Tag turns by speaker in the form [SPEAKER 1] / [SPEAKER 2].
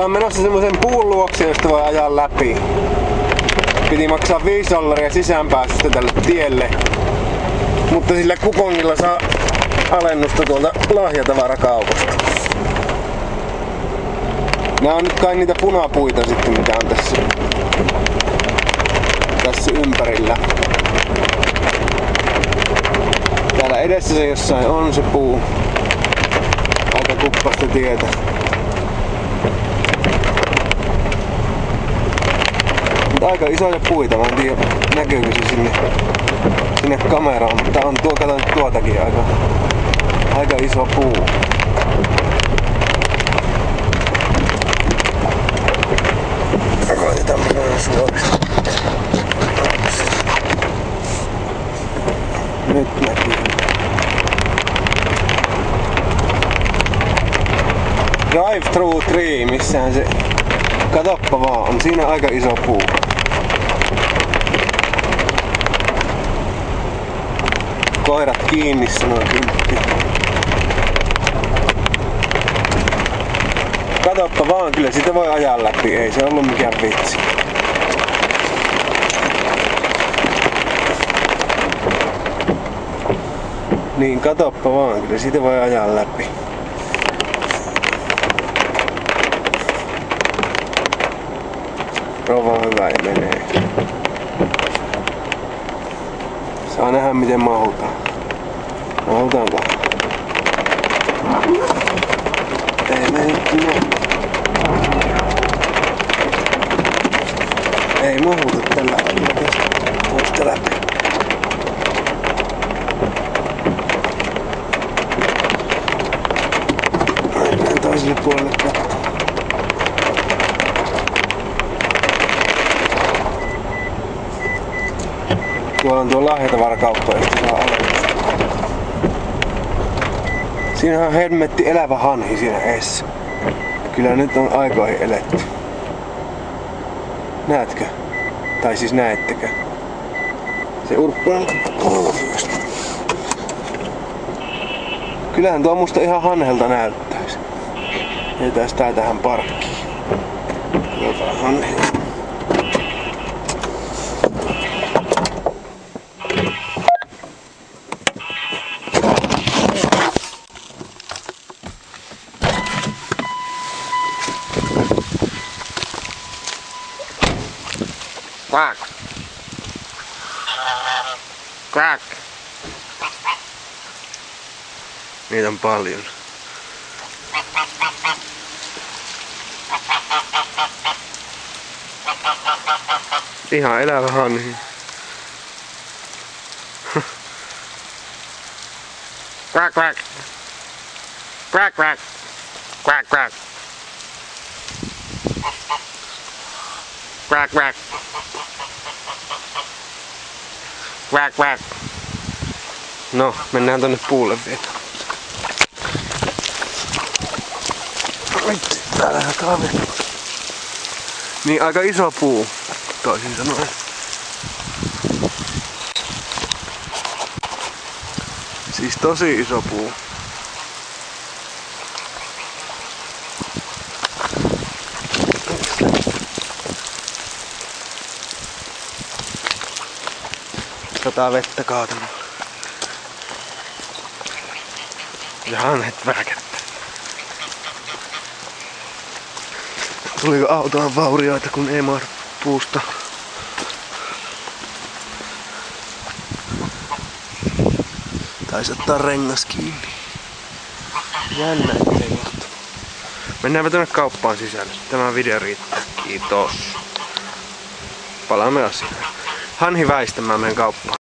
[SPEAKER 1] menossa semmoisen puun luokse, josta voi ajaa läpi. Piti maksaa $5 sisäänpääsystä tälle tielle. Mutta sillä kupongilla saa alennusta tuolta lahjatavarakaupasta. Nää on nyt kai niitä punapuita sitten, mitä on tässä ympärillä. Täällä edessä se jossain on se puu. Aika kuppasta tietä. Mutta aika isoja puita, mä en tiedä näkyykö se sinne kameraan, mutta on kato tuotakin aika iso puu. Koitetaan mennä suorista. Nyt näkyy. Drive through tree, missähän se... Katoppa vaan, on siinä aika iso puu. Koirat kiinni, sanoo kyltti. Katoppa vaan, kyllä sitä voi ajaa läpi, ei se ollut mikään vitsi. Niin, katoppa vaan, kyllä siitä voi ajaa läpi. Rova hyvä ja menee. Saa nähdä miten mahutaan. Mahutaanko? Ei mene. Ei mahuta tällä tuosta läpi. Mennään toiselle puolelle katsomaan. Tuolla on tuo lahjatavarakauppa, josta saa alennusta. Siinähän on hemmetti elävä hanhi siinä edessä. Kyllä nyt on aikoihin eletty. Näetkö? Tai siis näettekö? Se urppaa kolmiosta. Kyllähän tuo musta ihan hanhelta näyttäisi. Jätäis tää tähän parkkiin. Katsotaan hanhi. Quack. Quack. Niitä on paljon. Ihan elävä hanhi. Quack quack. Quack quack. Quack quack. Quack quack. Quack quack. No, mennään tonne puulle vielä. Täällähän kaveri. Niin aika iso puu, toisin sanoen. Siis tosi iso puu. Sataa vettä kaatamalla. Ja hanhet väkättä. Tuliko autoon vaurioita, kun ei mahdu puusta? Taisi ottaa rengas kiinni. Jännä, ettei mahtu. Mennäänpä tuonne kauppaan sisälle. Tämä video riittää. Kiitos. Palaamme asiaan. Hanhi väistämään meidän kauppaan.